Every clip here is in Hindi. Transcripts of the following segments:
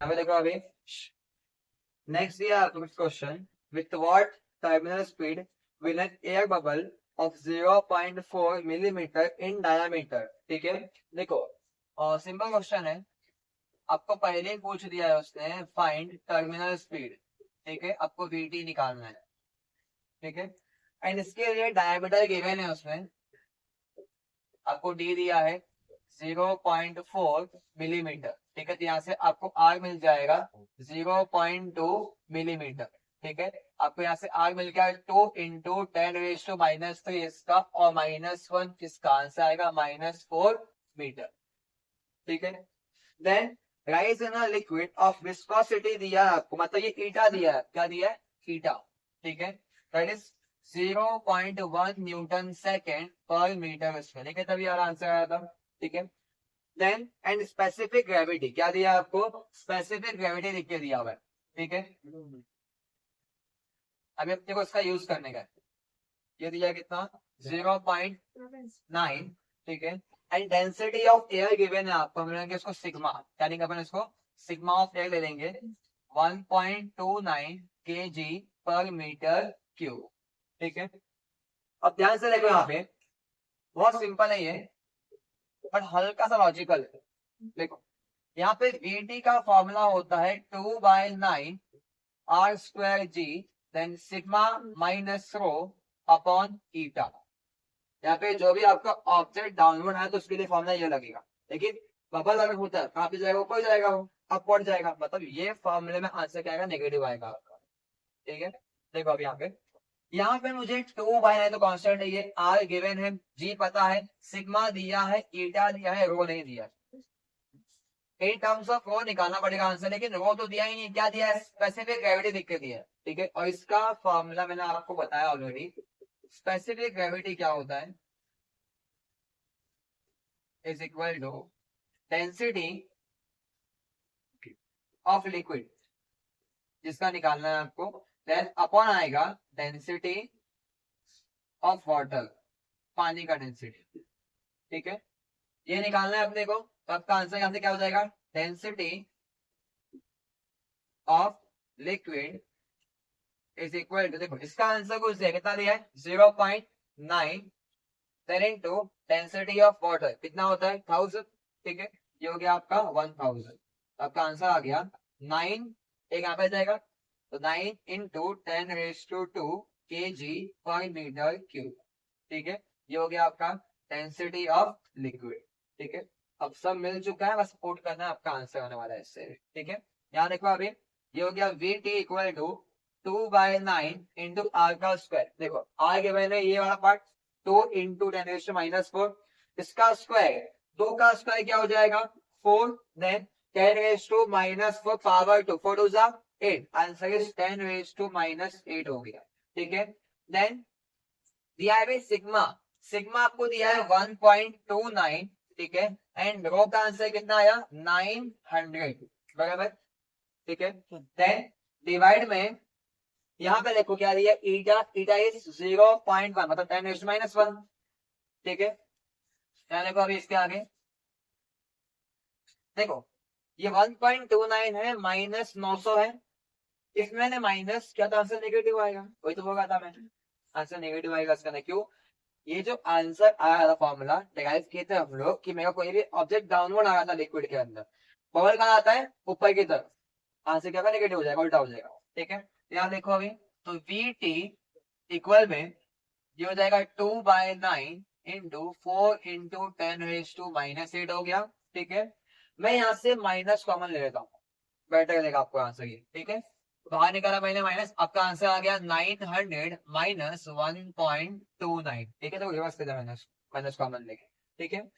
हमें देखो अभी नेक्स्ट दिया question, with what terminal speed will an air bubble of 0.4 millimetre in diameter. ठीक है, देखो सिंपल क्वेश्चन है, आपको पहले ही पूछ दिया है उसने, फाइंड टर्मिनल स्पीड। ठीक है, आपको वीटी निकालना है। ठीक है, एंड इसके लिए डायमीटर गिवन है उसमें, आपको डी दिया है 0.4 मिलीमीटर। ठीक है, तो यहाँ से आपको आर मिल जाएगा 0.2 मिलीमीटर। ठीक है, आपको यहाँ से आर मिल गया 2 इंटू 10⁻³ इसका, और -1 किसका आंसर आएगा -4 मीटर। ठीक है, then rise in a liquid of viscosity दिया है आपको, मतलब ये ईटा दिया है, क्या दिया है, ईटा। ठीक है, दैट इज 0.1 न्यूटन सेकेंड पर मीटर स्क्वायर। ठीक है, तभी यार आंसर आया था। ठीक है, देन एंड स्पेसिफिक ग्रेविटी क्या दिया आपको, स्पेसिफिक ग्रेविटी लिख के दिया हुआ है। ठीक है, अभी अपने को इसका यूज करने का है। ये दिया कितना, 0.9। ठीक है, and density of air given है आपको, हम लेंगे इसको सिग्मा, यानी कि अपन इसको सिग्मा ऑफ एयर ले लेंगे 1.29 kg पर मीटर क्यूब। ठीक है, अब ध्यान से देखो, यहाँ पे बहुत सिंपल है ये, बट हल्का सा लॉजिकल है। देखो यहाँ पे वीटी का फॉर्मूला होता है 2/9 r²g then sigma minus rho upon eta. यहाँ पे जो भी आपका ऑब्जेक्ट डाउनवर्ड है तो उसके लिए फॉर्मूला ये लगेगा, लेकिन बबल अगर होता है कहाँ पे जाएगा, ऊपर जाएगा, वो अपवर्ड जाएगा, मतलब ये फॉर्मूले में आंसर क्या आएगा, नेगेटिव आएगा आपका। ठीक है, देखो अब यहाँ पे मुझे 2/9 तो कांस्टेंट है, ये आर गिवन है, जी पता है, सिग्मा दिया है, ईटा दिया है, रो नहीं दिया है। इन टर्म्स ऑफ रो निकालना पड़ेगा आंसर, लेकिन रो तो दिया ही नहीं, क्या दिया है, स्पेसिफिक ग्रेविटी लिख के दिया है। ठीक है, और इसका फॉर्मूला मैंने आपको बताया ऑलरेडी, स्पेसिफिक ग्रेविटी क्या होता है, is equal to density of liquid, जिसका निकालना है आपको, देन अपॉन आएगा डेंसिटी ऑफ वाटर, पानी का डेंसिटी। ठीक है, ये निकालना है अपने को, तो आपका आंसर यहां से क्या हो जाएगा, density of liquid is equal to, देखो इसका आंसर कुछ दिया, कितना दिया है 0.9, then into density of water कितना होता है 1000। ठीक है, ये हो गया आपका 1000, आपका आंसर आ गया 9, एक यहाँ पे जाएगा, तो 9 इंटू 10⁻², kg पर मीटर क्यूब। ठीक है, ये हो गया आपका डेंसिटी ऑफ लिक्विड। ठीक है, अब सब मिल चुका है, बस पुट करना है, आपका आंसर होने वाला है इससे। ठीक है, यहाँ देखो अभी ये हो गया V T equal to 2/9 into R का स्क्वायर। देखो आर के मैंने ये वाला पार्ट 2 इंटू 10⁻⁻⁴, इसका स्क्वायर, 2 का स्क्वायर क्या हो जाएगा 4, देन 10⁻⁻⁴ पावर 2, 4 2 जा 8, आंसर इज 10⁻⁻8 हो गया। ठीक है, देन दिया है सिग्मा, सिग्मा आपको दिया है 1.29। ठीक है, एंड रो का आंसर कितना आया 900, बराबर। ठीक है, देन डिवाइड में यहाँ पे देखो क्या दिया, ईटा, ईटा इज 0.1, मतलब 10⁻⁻1। ठीक है, यहाँ देखो अभी इसके आगे देखो, ये 1.29 है, -900 है, इसमें मैंने माइनस क्या था, आंसर नेगेटिव आएगा, वही तो होगा था मैंने, आंसर नेगेटिव आएगा इसका। क्यों, ये जो आंसर आया था फॉर्मूला डिराइव किए थे हम लोग कि मेरा कोई भी ऑब्जेक्ट डाउनवर्ड आ रहा था लिक्विड के अंदर, बबल कहाँ आता है ऊपर की तरफ, आंसर क्या नेगेटिव हो जाएगा, उल्टा हो जाएगा। ठीक है, यहाँ देखो अभी, तो वी टी इक्वल में ये हो जाएगा 2/9 इंटू 4 इंटू 10⁻⁻8 हो गया। ठीक है, मैं यहाँ से माइनस कॉमन ले लेता हूँ, बेटर लगेगा आपको आंसर ये। ठीक है, बाहर निकाला मैंने माइनस, आपका आंसर आ गया 900 माइनस 1.29। ठीक है, तो रिवर्स कर दिया माइनस, माइनस कॉमन लेके। ठीक है,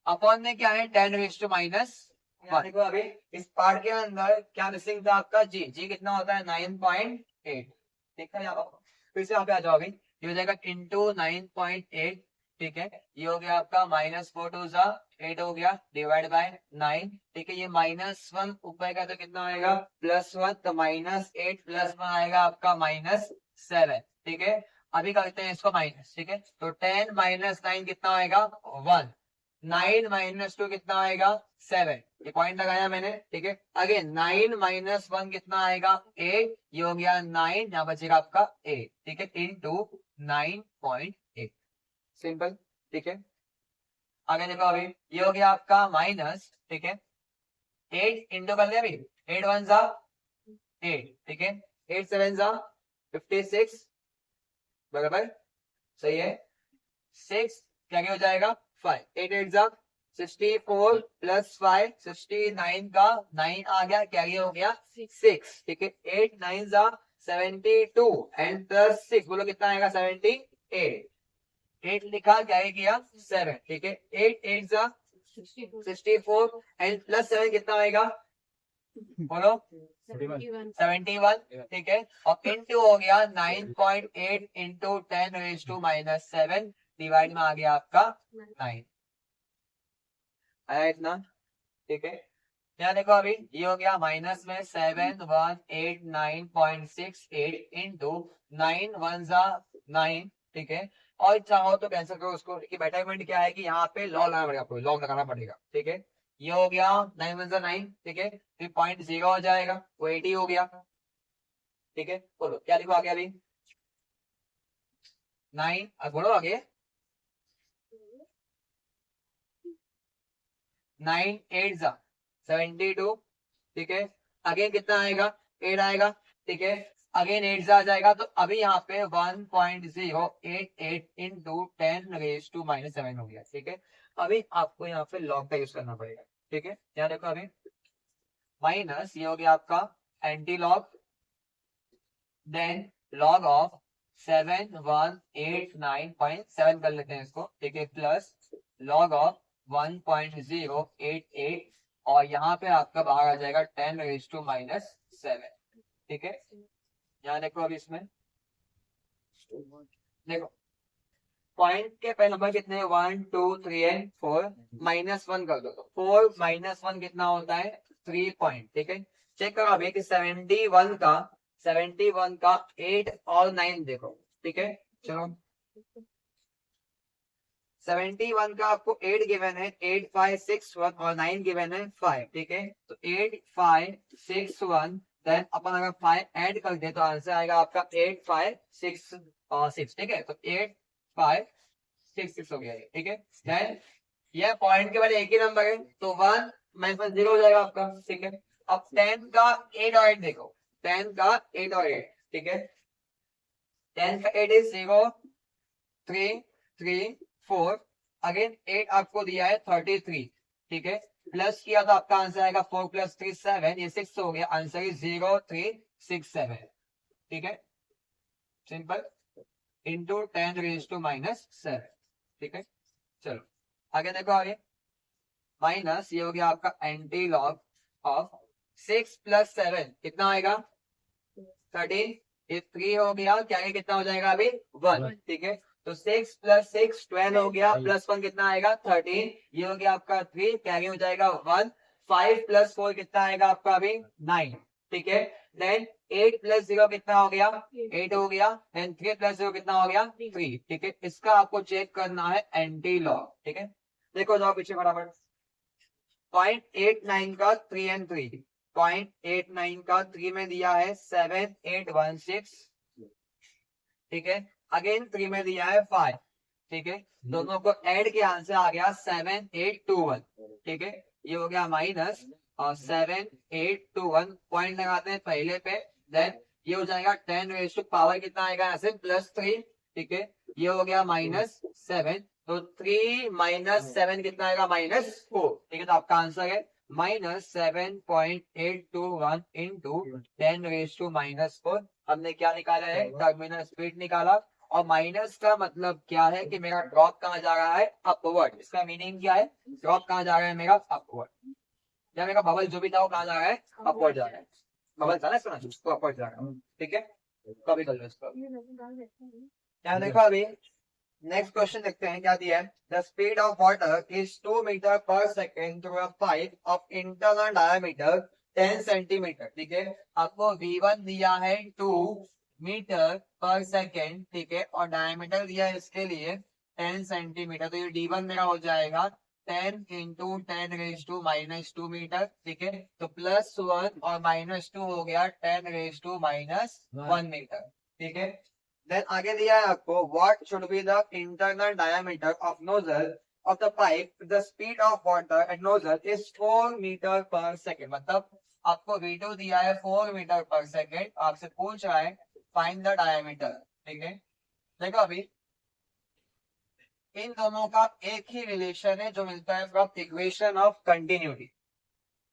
अपॉन में क्या है 10⁻⁻1। देखो अभी इस पार्ट के अंदर क्या मिसिंग था आपका, जी, जी कितना होता है 9.8। ठीक है, यहाँ फिर से यहाँ पे आ जाओ, अभी ये हो जाएगा इंटू 9.8। ठीक है, ये हो गया आपका -4 2 जा 8 हो गया, डिवाइड बाय 9। ठीक है, ये -1 ऊपर का तो कितना आएगा +1, तो -8 + 1 आएगा आपका -7। ठीक है, अभी करते हैं इसको माइनस। ठीक है, तो 10 - 9 कितना आएगा 1, 9 माइनस 2 कितना आएगा 7, ये पॉइंट लगाया मैंने, ठीक है। अगेन 9 माइनस 1 कितना आएगा 8, ये हो गया 9, यहाँ बचेगा आपका 8, ठीक है, इंटू 9.8, सिंपल, ठीक है। आगे देखो अभी, ये हो गया आपका माइनस, ठीक है, 8 इंटू कर लिया अभी, 8 1 जा 8, ठीक है, 8 7 जा 56, बराबर, सही है, 6 क्या हो जाएगा 5, 8 8 जा 64 प्लस 5 69 का 9 आ गया, क्या हो गया 6, ठीक है, 8 9 जा 72 एंड प्लस 6 बोलो कितना आएगा 78, 8 लिखा, क्या किया 7, ठीक है, 8 8 जा 64 एंड प्लस 7 कितना आएगा बोलो 71, ठीक है, और इंटू हो गया 9.8 into 10 raise to minus 7, divide में आ गया आपका 9, आया इतना, ठीक है। यहाँ देखो अभी, ये हो गया माइनस में 7189.68 इंटू 9 1 जा 9, ठीक है, और चाहो तो कैंसिल करो उसको, बेटरमेंट क्या है कि यहाँ पे लॉग लगाना पड़ेगा, आपको लॉग लगाना पड़ेगा, ठीक है। ये हो गया 9 1 जा 9, ठीक है, फिर 0.0 हो जाएगा, वो 80 हो गया, ठीक है। बोलो क्या लिखो आगे अभी 9, बोलो आगे 9 8 जा 72, ठीक है, अगेन कितना आएगा 8 आएगा, ठीक है, अगेन 8 जा जाएगा, तो अभी यहाँ पे 1.088 इंटू 10 रेज टू माइनस 7 हो गया, ठीक है। अभी आपको यहाँ पे लॉग का यूज करना पड़ेगा, ठीक है। यहाँ देखो अभी माइनस, ये हो गया आपका anti log, then log of 7189.7 कर लेते हैं इसको, ठीक है, प्लस लॉग ऑफ 1.088 और यहाँ पे आपका बाहर आ जाएगा 10 रेज टू माइनस 7, ठीक है। यहाँ देखो अभी इसमें देखो पॉइंट के पहले नंबर कितने हैं 1 2 3 एंड 4, माइनस 1 कर दो, तो 4 माइनस 1 कितना होता है 3 पॉइंट, ठीक है। चेक करो अभी कि 71 का 8 और 9 देखो, ठीक है, चलो 71 का आपको 8 गिवन है, 8 5 6 1 और 9 गिवन है 5, ठीक है, तो 8 5 6 1, देन अपन अगर 5 ऐड कर दे तो आंसर आएगा आपका 8 5 6 और 6, ठीक है, तो 8 5 6 6 हो गया ये, ठीक है। देन ये पॉइंट के बाद एक ही नंबर है, तो 1 माइनस 0 हो जाएगा आपका, ठीक है। अब 10 का 8 और 8 देखो, 10 का 8 और 8, ठीक है, 10 का 8 इज 0 3 3 4, अगेन 8 आपको दिया है 33, ठीक है, प्लस किया तो आपका आंसर आएगा 4 प्लस 3 7, ये 6 हो गया, आंसर इज 0 3 6 7, ठीक है, simple, into 10 raise to minus 7, ठीक है। चलो आगे देखो आगे, माइनस ये हो गया आपका एंटी लॉग ऑफ 6 प्लस 7 कितना आएगा 13, ये 3 हो गया, क्या है कितना हो जाएगा अभी 1, ठीक है, तो 6 प्लस 6 12 हो गया, प्लस 1 कितना आएगा 13, ये हो गया आपका 3, क्या हो जाएगा 1, 5 प्लस 4 कितना आएगा आपका अभी 9, ठीक है, देन 8 प्लस 0 कितना हो गया 8 हो गया, देन 3 प्लस 0 कितना हो गया 3, ठीक है। इसका आपको चेक करना है एंटी लॉग, ठीक है, देखो जाओ पीछे फटाफट, 0.89 का 3 एंड 3, 0.89 का 3 में दिया है 7816, ठीक है, अगेन 3 में दिया है 5, ठीक है, दोनों को ऐड किया आंसर आ गया 7821, ठीक है, ये हो गया माइनस और 7821, पॉइंट लगाते हैं पहले पे, देन ये हो जाएगा 10 रेज टू पावर कितना आएगा यहाँ से +3, ठीक है, ये हो गया -7, तो 3 माइनस 7 कितना आएगा -4, ठीक है, तो आपका आंसर है -7.821 इंटू 10 रेज टू -4। हमने क्या निकाला है टर्मिनल स्पीड निकाला, और माइनस का मतलब क्या है कि मेरा ड्रॉप कहाँ जा रहा है अपवर्ड, इसका मीनिंग क्या है ड्रॉप कहाँ जा रहा है मेरा अपवर्ड, या मेरा बबल जो भी था वो कहाँ जा रहा है अपवर्ड जा रहा है, बबल था ना इसका उसको अपवर्ड जा रहा है, ठीक है, कॉपी कर लो इसको। क्या देखो अभी नेक्स्ट क्वेश्चन देखते हैं क्या दिया है, the speed of water is 2 metre per second through a pipe of internal diameter 10 centimetre, ठीक है, आपको V1 दिया है 2 मीटर पर सेकेंड, ठीक है, और डायमीटर दिया है इसके लिए 10 सेंटीमीटर, तो ये D1 मेरा हो जाएगा 10 इंटू 10⁻⁻² मीटर, ठीक है। तो +1 और -2 हो गया 10⁻⁻1 मीटर, ठीक है। देन आगे दिया है आपको what should be the internal diameter of nozzle of the pipe, the speed of water at nozzle is 4 metre per second. मतलब आपको V2 दिया है 4 मीटर पर सेकेंड, आपसे पूछ रहा है फाइंड द डायमीटर, ठीक है। देखो अभी इन दोनों का एक ही रिलेशन है जो मिलता है फ्रॉम इक्वेशन ऑफ कंटिन्यूटी,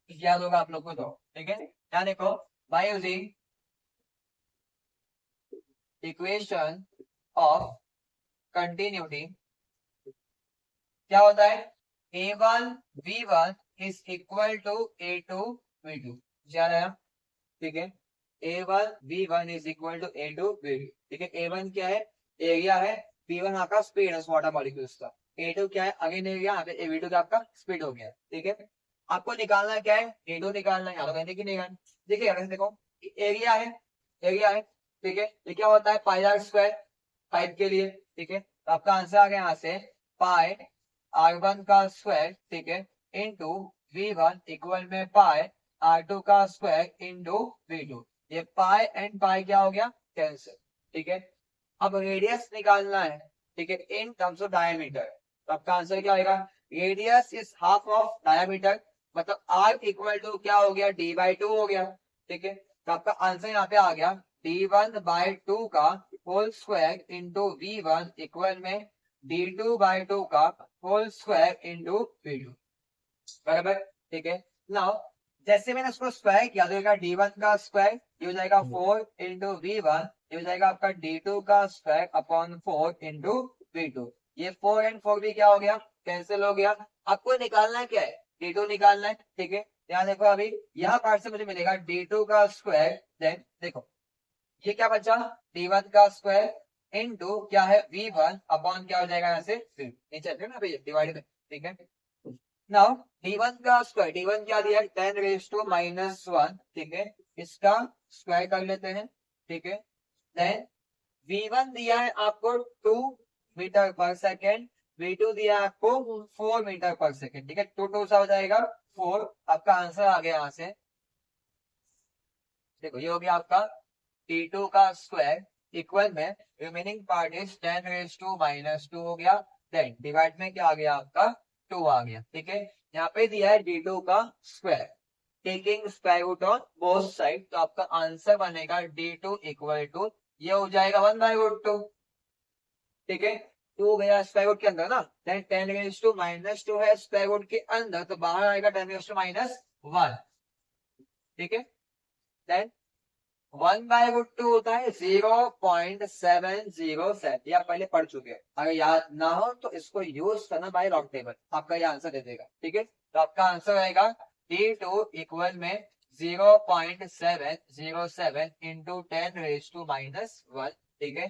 याद होगा आप लोग को, तो ठीक है। यहाँ देखो by using equation of continuity क्या होता है, A1 V1 is equal to A2 V2, याद है, ठीक है। A1 V1 is equal to A2 V2, ठीक है। A1 क्या है, एरिया है, V1 आपका स्पीड है वाटर मॉलिक्यूल्स का, A2 क्या है अगेन एरिया, V2 का आपका स्पीड हो गया, ठीक है। आपको निकालना क्या है, A2 निकालना है, यहाँ कहते कि निकाल, देखिए देखो एरिया है, एरिया है, ठीक है। ये क्या होता है πr² पाइप के लिए, ठीक है। तो आपका आंसर आ गया यहाँ से पाई R1 का स्क्वायर, ठीक है, इंटू V1 इक्वल में पाई R2 का स्क्वायर इंटू V2। ये पाई एंड पाई क्या हो गया, कैंसिल, ठीक है। अब रेडियस निकालना है, ठीक है, इन टर्म्स ऑफ डायमीटर। तो आपका आंसर क्या आएगा, radius is half of diameter, मतलब R इक्वल टू क्या हो गया D/2 हो गया, ठीक है। तो आपका आंसर यहाँ पे आ गया D1/2 का whole square into V1 equal में D2/2 का होल स्क्वायर इंटू V2, बराबर, ठीक है। नाउ जैसे मैंने उसको स्क्वायर किया तो D1 का स्क्वायर ये हो जाएगा 4 इंटू V1, ये हो जाएगा आपका D2 का स्क्वायर अपॉन 4 इंटू V2। ये 4 एंड 4 भी क्या हो गया, कैंसिल हो गया। आपको निकालना है क्या है, D2 निकालना है, ठीक है। यहाँ देखो अभी यहाँ पार्ट से मुझे मिलेगा D2 का स्क्वायर, देन देखो ये क्या बचा D1 का स्क्वायर इंटू क्या है V1 अपॉन क्या हो जाएगा यहाँ से नीचे ना भैया डिवाइड, ठीक है। नाउ D1 का स्क्वायर, D1 क्या दिया है 10⁻⁻1, ठीक है, इसका स्क्वायर कर लेते हैं, ठीक है। देन V1 दिया है आपको 2 मीटर पर सेकेंड, V2 दिया है आपको 4 मीटर पर सेकेंड, ठीक है। 2 2 सा हो जाएगा 4, आपका आंसर आ गया यहाँ से, देखो ये हो गया आपका T2 का स्क्वायर इक्वल में रिमेनिंग पार्ट इज 10⁻⁻2 हो गया, देन डिवाइड में क्या आ गया आपका 2 आ गया, ठीक है। यहाँ पे दिया है D2 का square taking square root on both side, तो आपका आंसर बनेगा D2 इक्वल टू ये हो जाएगा 1/2, ठीक है। 2 गया स्क्वायर रूट के अंदर ना, देन 10⁻⁻2 है स्क्वायर रूट के अंदर, तो बाहर आएगा 10⁻⁻1, ठीक है। देन 1/2 होता है 0.707, ये आप पहले पढ़ चुके हैं, अगर याद ना हो तो इसको यूज करना बाय लॉग टेबल, आपका ये आंसर दे देगा, ठीक है। तो आपका आंसर आएगा D2 इक्वल में 0.707 इंटू 10⁻⁻1, ठीक है।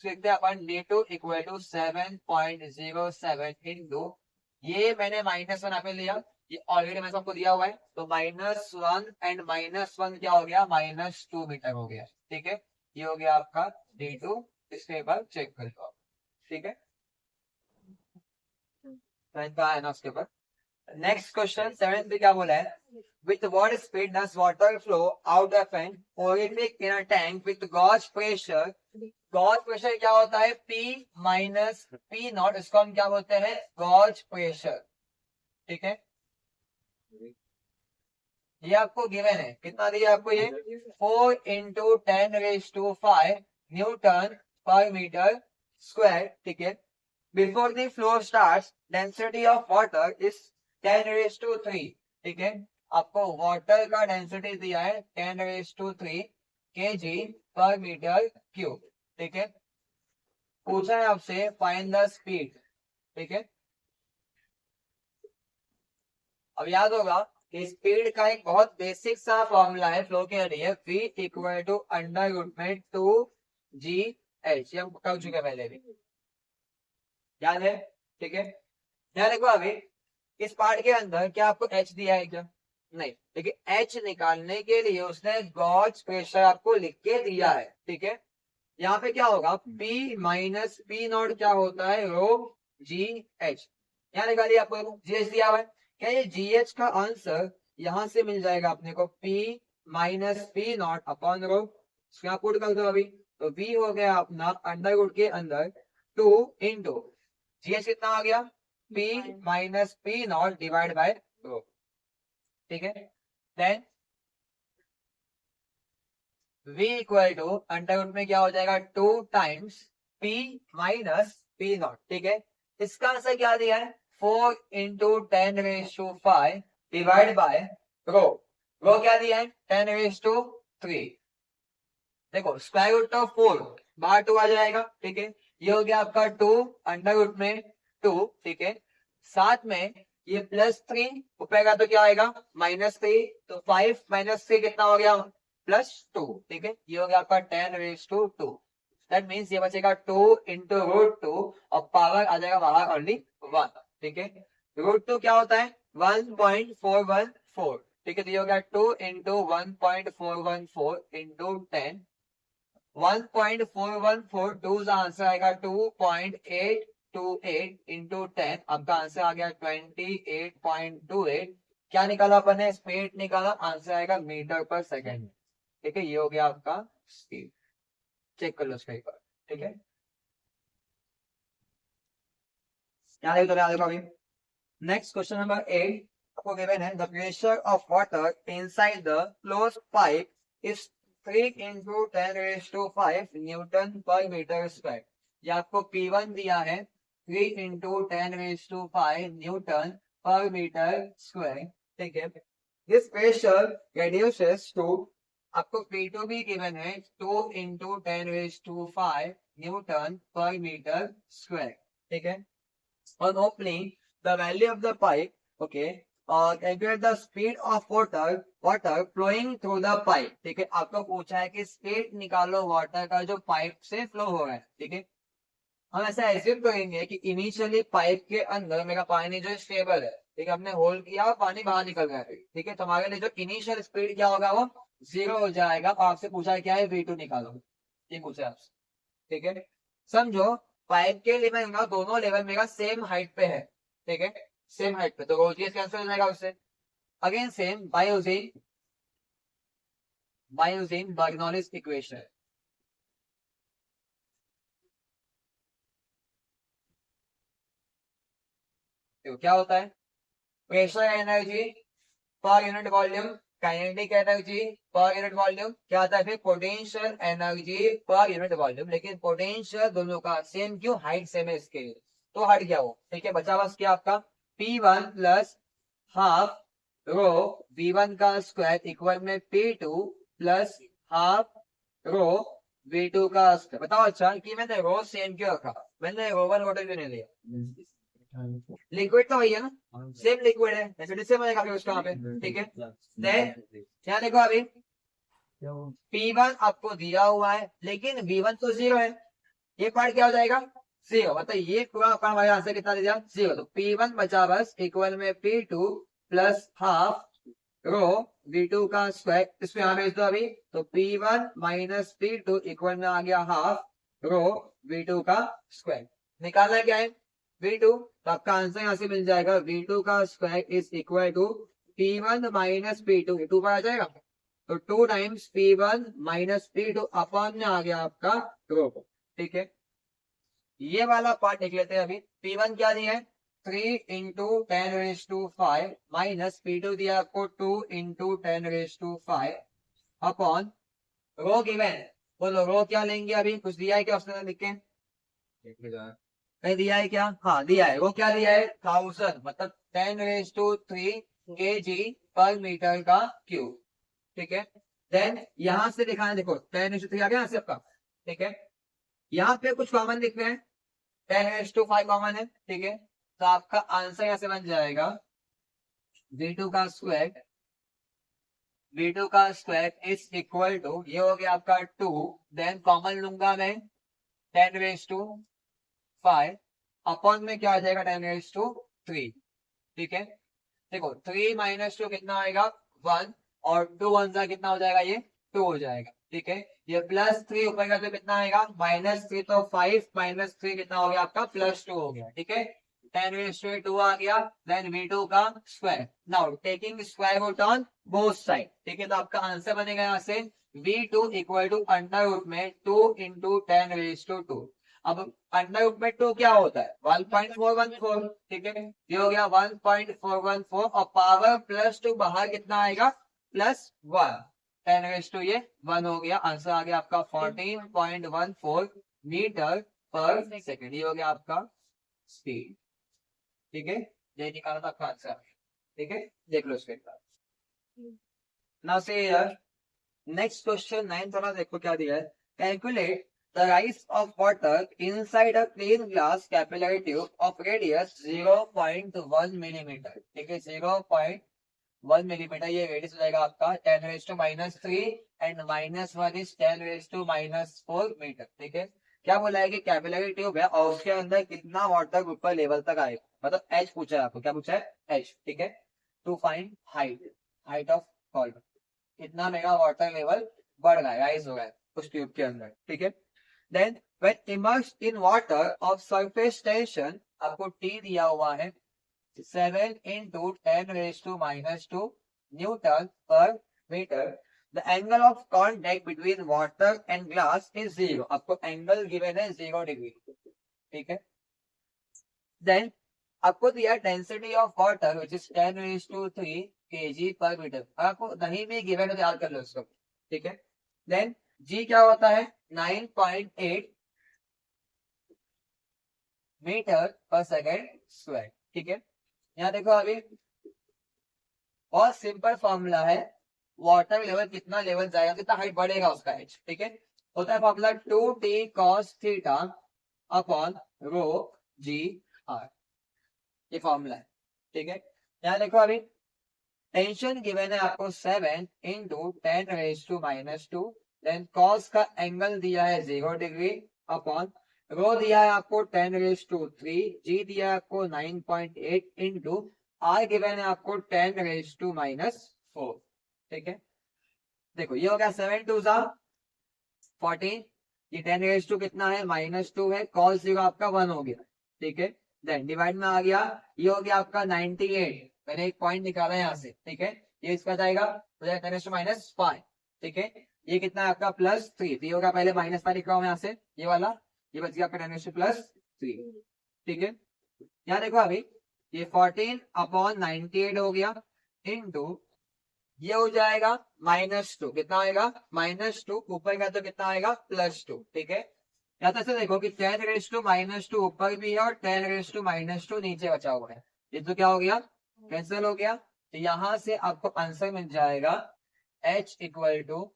देखते हैं अपन D2 इक्वल टू 7.07 इंटू, ये मैंने -1 यहाँ पे लिया, ये ऑलरेडी मैंने आपको दिया हुआ है, तो -1 एंड -1 क्या हो गया -2 मीटर हो गया, ठीक है। ये हो गया आपका D2, इसके बाद चेक कर लो, ठीक है ना उसके बाद। नेक्स्ट क्वेश्चन 7 पे क्या बोला है, with what speed does water flow out of an orifice in a tank with gauge pressure. Gauge pressure क्या होता है P माइनस P0, इसको हम क्या बोलते हैं गॉज प्रेशर, ठीक है। ये आपको गिवन है, कितना दिया आपको ये 4 into 10⁵ Newton per metre square, ठीक है। Before the flow starts density of water is 10⁵, ठीक है। आपको वाटर का डेंसिटी दिया है 10⁵ kg पर मीटर क्यूब, ठीक है। पूछा है आपसे फाइंड द स्पीड, ठीक है। अब याद होगा कि स्पीड का एक बहुत बेसिक सा फॉर्मूला है फ्लो के लिए, V इक्वल टू √2GH, ये हम कर चुके पहले भी, याद है, ठीक है। यहाँ देखो अभी इस पार्ट के अंदर क्या आपको H दिया है क्या, नहीं, लेकिन H निकालने के लिए उसने गॉज प्रेशर आपको लिख के दिया है, ठीक है। यहाँ पे क्या होगा P माइनस P0 क्या होता है ρGH, यहाँ निकालिए, आपको जीएच दिया हुआ है। क्या ये जीएच का आंसर यहाँ से मिल जाएगा अपने को P minus P not upon rho, यहाँ पुट कर दो अभी, तो V हो गया अपना अंडर रूट के अंदर 2 इंटू जीएच कितना आ गया P minus P nought divide by rho, ठीक है। Then V equal to under root में क्या हो जाएगा 2 times P minus P nought, ठीक है। इसका आंसर क्या दिया है 4 into 10⁵ divide by rho, rho क्या दिया है 10⁵3। देखो स्क्वायर रूट ऑफ 4 बाहर 2 आ जाएगा, ठीक है। ये हो गया आपका 2 अंडर रूट में 2, ठीक है। साथ में ये +3 ऊपर का तो क्या आएगा -3, तो 5 माइनस 3 कितना हो गया +2, ठीक है। ये हो गया आपका 10⁵2। दैट मीन्स ये बचेगा 2 इंटू √2 और पावर आ जाएगा बाहर ओनली 1, ठीक है। √2 क्या होता है 1.414, ठीक है। तो ये हो गया 2 इंटू 1.414 इंटू 10, 1.414, 2 का आंसर आएगा 2.828 इंटू 10, आपका आंसर आ गया 28.28। क्या निकाला अपन ने स्पीड निकाला, आंसर आएगा मीटर पर सेकेंड, ठीक है। ये हो गया आपका स्पीड, चेक कर लो उसका एक बार, ठीक है। अभी नेक्स्ट क्वेश्चन नंबर 8 आपको गिवन है the pressure of water inside the closed pipe is 3 into 10⁵5 Newton per metre square. ये आपको P1 दिया है 3 into 10⁵5 Newton per metre square, ठीक है। दिस प्रेशर reduces to, आपको P2 भी गिवन है 2 into 10⁵5 Newton per metre square, ठीक है। On opening the value of the pipe, okay, calculate the speed of water flowing through the pipe, ठीक है। आपको पूछा है कि स्पीड निकालो वाटर का जो पाइप से फ्लो हो रहा है, ठीक है। हम ऐसा एज्यूम करेंगे कि इनिशियली पाइप के अंदर मेरा पानी जो स्टेबल है, ठीक है, हमने होल्ड किया और पानी बाहर निकल रहा है, ठीक है। तो हमारे लिए जो इनिशियल स्पीड क्या होगा वो 0 हो जाएगा। आपसे पूछा क्या है V2 निकालो, ये पूछा आपसे, ठीक है। समझो पाइप के लेवल ना दोनों लेवल मेरा सेम हाइट पे है, ठीक है, सेम हाइट पे, तो रोजीएस कैंसिल हो जाएगा उससे। Again same by using Bernoulli's equation, तो क्या होता है pressure energy per unit volume, kinetic energy per unit volume, क्या आता है फिर potential energy per unit volume. लेकिन पोटेंशियल दोनों का सेम क्यों, हाइट सेम है इसके, तो हट गया वो, ठीक है। बचा बस क्या आपका P1 plus half rho V1 का स्क्वायर इक्वल में P2 plus half rho V2 का स्क्वायर। बताओ अच्छा कि मैंने रो सेम क्यों रखा, मैंने रो1 वाटर क्यों नहीं लिया, लिक्विड तो वही है ना, सेम लिक्विड है, सेम आएगा फिर उसका पे, ठीक है। क्या देखो अभी P1 आपको दिया हुआ है लेकिन V1 तो 0 है, ये पार्ट क्या हो जाएगा 0, मतलब ये पूरा हमारे आंसर कितना दिया 0, तो P1 बचा बस इक्वल में P2 plus half rho V2 का स्क्वायर, इसमें यहाँ भेज दो अभी, तो P1 माइनस P2 इक्वल में आ गया हाफ रो V2 का स्क्वायर। निकालना क्या है V2, तो आपका आंसर यहाँ से मिल जाएगा V2 का square is equal to P1 minus P2, 2 पर आ जाएगा, तो 2 times P1 minus P2 upon में आ गया आपका रो, ठीक है। ये वाला पार्ट देख लेते हैं अभी। P1 क्या दिया है 3 इंटू 10⁵5 माइनस P2 दिया आपको 2 इंटू 10⁵5 अपॉन रो गिवन, बोलो रो क्या लेंगे अभी, कुछ दिया है क्या ऑप्शन लिख के, नहीं दिया है क्या, हाँ दिया है, वो क्या दिया है 1000, मतलब 10⁵3 kg पर मीटर का क्यूब, ठीक है। देन यहां से दिखाना, देखो 10⁵3 आ गया यहाँ से आपका, ठीक है। यहाँ पे कुछ कॉमन दिख रहे हैं, 10⁵5 कॉमन है, ठीक है। तो आपका आंसर यहाँ से बन जाएगा V2 का स्क्वायर इज इक्वल टू, ये हो गया आपका 2, देन कॉमन लूंगा मैं 10⁵5 अपॉन में क्या आ जाएगा 10⁵3, ठीक है। देखो 3 माइनस 2 कितना आएगा 1, और 2 1 सा कितना हो जाएगा ये 2 हो जाएगा, ठीक है। ये +3 ऊपर का तो कितना आएगा -3, तो 5 माइनस 3 कितना हो गया आपका +2 हो गया, ठीक है। 10⁻²² आ गया, देन V2 का square. Now taking square root on both side, ठीक है, तो आपका आंसर बनेगा यहाँ से V2 equal to under root में 2 इंटू 10⁻²। अब अंडर रूट में 2 क्या होता है 1.414, ठीक है, ये हो गया 1.414 और पावर +2 बाहर कितना आएगा +1, 10⁻² ये 1 हो गया, आंसर आ गया आपका 14.14 मीटर पर सेकेंड, ये हो गया आपका स्पीड, ठीक है, ये निकाला था आपका आंसर, ठीक है, देख लो इसके बाद। नाउ से नेक्स्ट क्वेश्चन 9 वाला देखो क्या दिया है, calculate the rise of water inside a clean glass capillary tube of radius 0.1 millimetre, ठीक है, 0.1 मिलीमीटर ये रेडियस हो जाएगा आपका 10⁻³ एंड -1 इज 10⁻⁻4 मीटर, ठीक है। क्या बोला है कि कैपिलरी ट्यूब है और उसके अंदर कितना वाटर ऊपर लेवल तक आएगा, मतलब एच पूछा है आपको, क्या पूछा है एच, ठीक है, to find height of column, कितना मेगा वाटर लेवल बढ़ रहा है राइज हो रहा है उस ट्यूब के अंदर, ठीक है। Then when immersed in water of surface tension, आपको टी दिया हुआ है 7 into 10⁻⁻² newton per metre, the angle of contact between water and glass is 0, आपको एंगल गिवन है 0 डिग्री, ठीक है। देन आपको दिया density of water which is 10⁻³ kg पर मीटर, आपको नहीं भी गिवन है याद कर लो उसको, ठीक है। देन जी क्या होता है 9.8 मीटर पर सेकेंड स्क्वायर, ठीक है। यहाँ देखो अभी बहुत सिंपल फॉर्मूला है, वाटर लेवल कितना लेवल जाएगा कितना हाइट बढ़ेगा उसका एच, ठीक है, होता है formula 2t cos theta upon rho G R, ये फॉर्मूला है, ठीक है। यहाँ देखो अभी टेंशन गिवन है आपको 7 into 10⁻⁻², देन कॉस का एंगल दिया है 0 डिग्री अपॉन रो दिया है आपको 10⁻3, जी दिया है आपको 9.8 इंटू आर गिवन है आपको 10⁻⁻4, ठीक है। देखो ये हो गया 7 2 14, ये 10⁻² कितना है -2 है, कॉस 0 आपका 1 हो गया, ठीक है। देन डिवाइड में आ गया, ये हो गया आपका 98, मैंने एक पॉइंट निकाला है यहाँ से, ठीक है, ये इसका जाएगा 10⁻⁻5, ठीक है, ये कितना है आपका +3, ये होगा पहले -5 लिख रहा हूँ यहाँ से, ये वाला ये बच गया आपका 10⁻+3, ठीक है। यहाँ देखो अभी ये 14/98 हो गया इंटू ये हो जाएगा -2, कितना आएगा -2, ऊपर का तो कितना आएगा +2, ठीक है। या तो ऐसे देखो कि 10⁻² ऊपर भी है और 10⁻² नीचे बचा हुआ है, ये तो क्या हो गया कैंसिल हो गया, तो यहां से आपको आंसर मिल जाएगा h इक्वल टू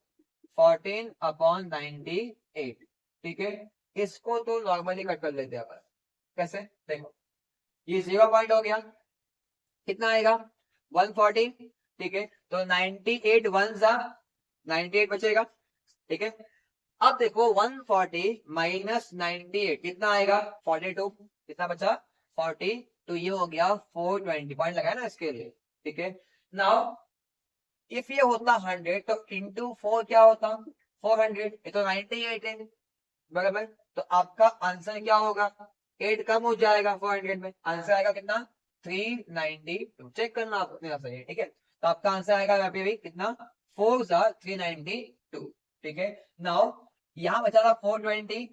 14/98, ठीक है। इसको तो नॉर्मली कट कर लेते हैं अपन, कैसे देखो ये 0 पॉइंट हो गया, कितना आएगा 140, ठीक है, तो 98 1 जा 98 बचेगा, ठीक है। अब देखो 140 माइनस 98 कितना आएगा 42, कितना बचा 40, तो ये हो गया 420 पॉइंट लगाया ना इसके लिए, ठीक है। नाउ इफ ये होता 100 तो इंटू 4 क्या होता 400, ये तो 98 है बराबर, तो आपका आंसर क्या होगा 8 कम हो जाएगा 400 में, आंसर आएगा कितना 392, चेक करना आप अपने आप से, ठीक है। तो आपका आंसर आएगा यहाँ पे भी कितना 4 392, ठीक है। नाउ यहाँ बचा था 420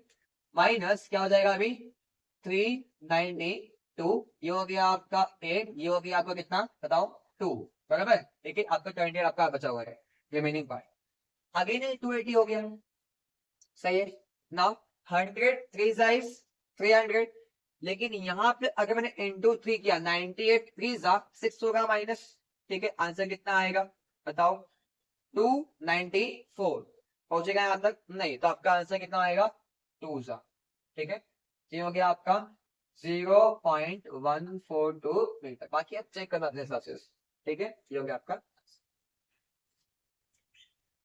माइनस क्या हो जाएगा अभी 392, ये हो गया आपका 8, ये हो गया आपका कितना बताओ 2 बराबर, ठीक है, आपका 20 आपका बचा हुआ है रिमेनिंग पार्ट, अगेन 280 हो गया, सही है। नाउ 100 3 साइज 300, लेकिन यहाँ पे अगर मैंने इंटू 3 किया 98 3 6 होगा माइनस, ठीक है, आंसर कितना आएगा बताओ 294, पहुंचेगा यहाँ तक नहीं, तो आपका आंसर कितना आएगा 2 ठीक है, ये हो गया आपका 0.142 मीटर, बाकी आप चेक करना अपने हिसाब से, ठीक है, ये हो गया आपका